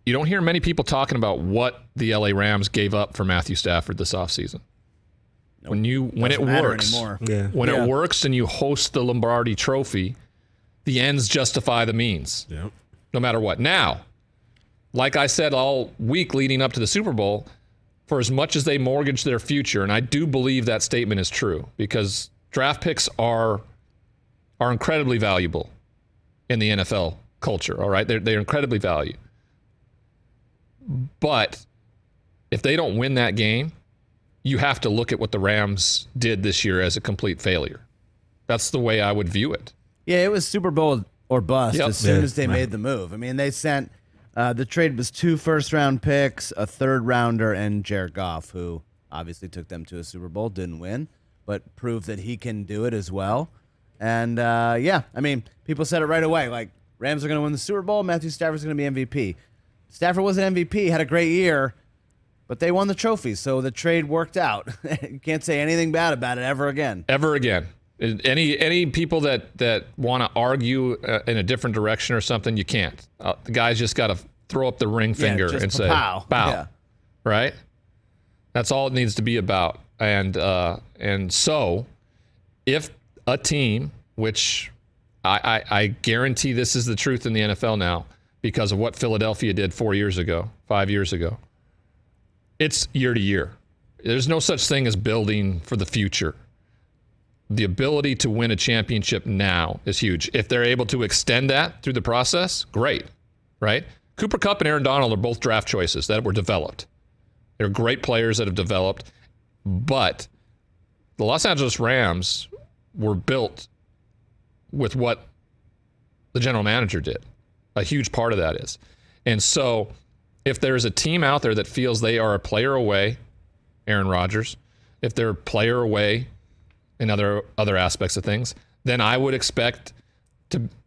you don't hear many people talking about what the LA Rams gave up for Matthew Stafford this offseason. Nope. When it works, when it works and you host the Lombardi Trophy, the ends justify the means. Yep. No matter what. Now, like I said all week leading up to the Super Bowl, for as much as they mortgage their future, and I do believe that statement is true, because draft picks are incredibly valuable in the NFL culture, all right? They're incredibly valuable. But if they don't win that game, you have to look at what the Rams did this year as a complete failure. That's the way I would view it. Yeah, it was Super Bowl or bust as soon as they made the move. I mean, they sent the trade was 2 first-round picks, a third-rounder, and Jared Goff, who obviously took them to a Super Bowl, didn't win, but proved that he can do it as well. And, I mean, people said it right away, like, Rams are going to win the Super Bowl, Matthew Stafford's going to be MVP. Stafford was an MVP, had a great year, but they won the trophy, so the trade worked out. You can't say anything bad about it ever again. Ever again. Any people that want to argue in a different direction or something, you can't. The guys just got to throw up the ring finger and say, pow. Yeah. Right? That's all it needs to be about. And so if a team, which I guarantee this is the truth in the NFL now because of what Philadelphia did 5 years ago, it's year to year. There's no such thing as building for the future. The ability to win a championship now is huge. If they're able to extend that through the process, great, right? Cooper Kupp and Aaron Donald are both draft choices that were developed. They're great players that have developed, but the Los Angeles Rams were built with what the general manager did. A huge part of that is. And so if there's a team out there that feels they are a player away, Aaron Rodgers, if they're a player away in other aspects of things, then I would expect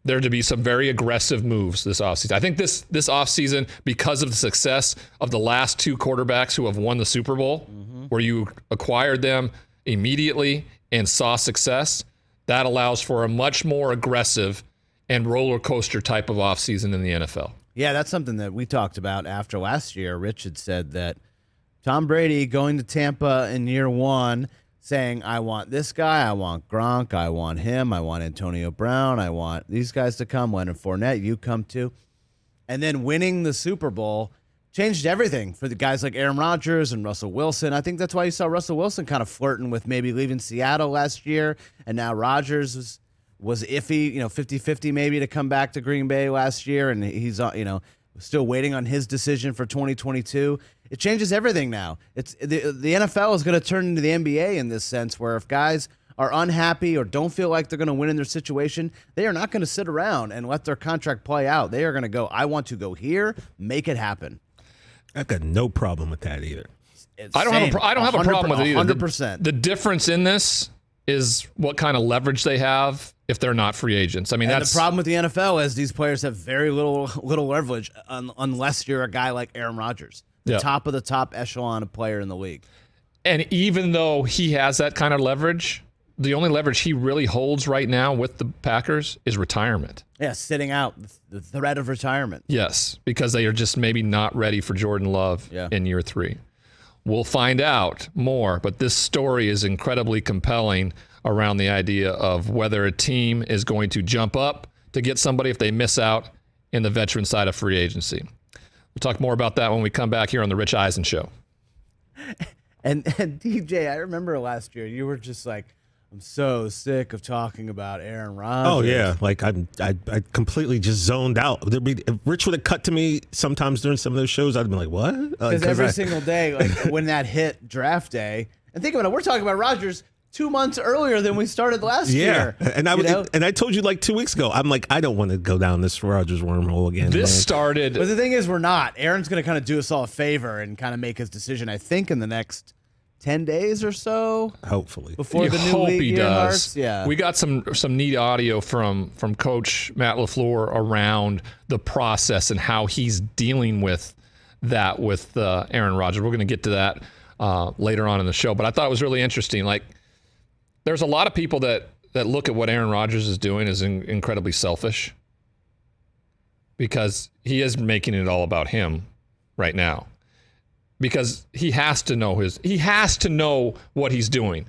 there to be some very aggressive moves this offseason. I think this offseason, because of the success of the last 2 quarterbacks who have won the Super Bowl, where you acquired them immediately and saw success, that allows for a much more aggressive and roller coaster type of offseason in the NFL. Yeah, that's something that we talked about after last year. Rich had said that Tom Brady going to Tampa in year 1, saying, I want this guy, I want Gronk, I want him, I want Antonio Brown, I want these guys to come, Leonard Fournette, you come too. And then winning the Super Bowl changed everything for the guys like Aaron Rodgers and Russell Wilson. I think that's why you saw Russell Wilson kind of flirting with maybe leaving Seattle last year, and now Rodgers was iffy, 50-50 maybe to come back to Green Bay last year, and he's still waiting on his decision for 2022. It changes everything now. It's the NFL is going to turn into the NBA in this sense, where if guys are unhappy or don't feel like they're going to win in their situation, they are not going to sit around and let their contract play out. They are going to go, I want to go here, make it happen. I've got no problem with that either. I don't have a problem with it either. 100%. The difference in this is what kind of leverage they have if they're not free agents. I mean, that's the problem with the NFL is these players have very little leverage unless you're a guy like Aaron Rodgers, the top of the top echelon of player in the league. And even though he has that kind of leverage, the only leverage he really holds right now with the Packers is retirement. Yeah, sitting out, the threat of retirement. Yes, because they are just maybe not ready for Jordan Love in year 3. We'll find out more, but this story is incredibly compelling around the idea of whether a team is going to jump up to get somebody if they miss out in the veteran side of free agency. We'll talk more about that when we come back here on the Rich Eisen Show. And DJ, I remember last year you were just like, I'm so sick of talking about Aaron Rodgers. Oh yeah, like I completely just zoned out. If Rich would have cut to me sometimes during some of those shows, I'd be like, "What?" Because every single day, like when that hit draft day, and think about it, we're talking about Rodgers 2 months earlier than we started last year. And I told you like 2 weeks ago, I'm like, I don't want to go down this Rodgers wormhole again. This started, but the thing is, we're not. Aaron's going to kind of do us all a favor and kind of make his decision. I think in the next 10 days or so, hopefully, before the new league year starts. Yeah, we got some neat audio from Coach Matt LaFleur around the process and how he's dealing with that with Aaron Rodgers. We're going to get to that later on in the show, but I thought it was really interesting. Like, there's a lot of people that look at what Aaron Rodgers is doing as incredibly selfish. because he is making it all about him right now. Because he has to know what he's doing.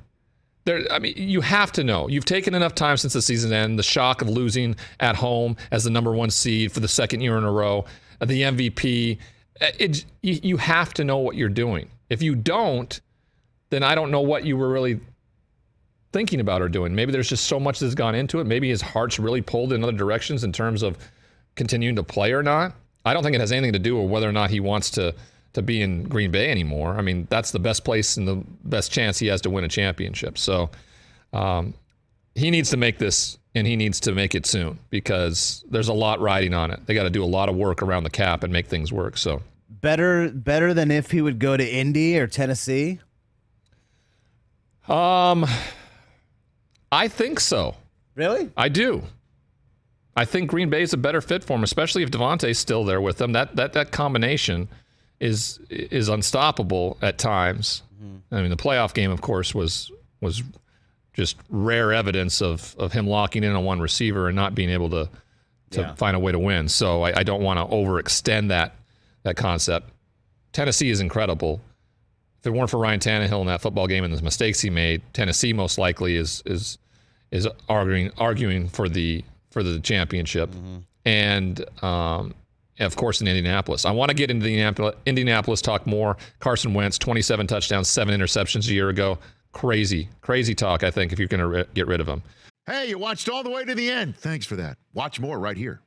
You have to know. You've taken enough time since the season end, the shock of losing at home as the number 1 seed for the second year in a row, the MVP. You have to know what you're doing. If you don't, then I don't know what you were really thinking about or doing. Maybe there's just so much that's gone into it. Maybe his heart's really pulled in other directions in terms of continuing to play or not. I don't think it has anything to do with whether or not he wants to be in Green Bay anymore. I mean, that's the best place and the best chance he has to win a championship. So he needs to make this, and he needs to make it soon because there's a lot riding on it. They got to do a lot of work around the cap and make things work. So better than if he would go to Indy or Tennessee? I think so. Really? I do. I think Green Bay is a better fit for him, especially if Devontae's still there with them. That combination is unstoppable at times. Mm-hmm. I mean, the playoff game, of course, was just rare evidence of him locking in on one receiver and not being able to find a way to win. So I don't want to overextend that concept. Tennessee is incredible. If it weren't for Ryan Tannehill in that football game and the mistakes he made, Tennessee most likely is arguing for the championship. Mm-hmm. And of course, in Indianapolis. I want to get into the Indianapolis talk more. Carson Wentz, 27 touchdowns, 7 interceptions a year ago. Crazy talk, I think, if you're going to get rid of him. Hey, you watched all the way to the end. Thanks for that. Watch more right here.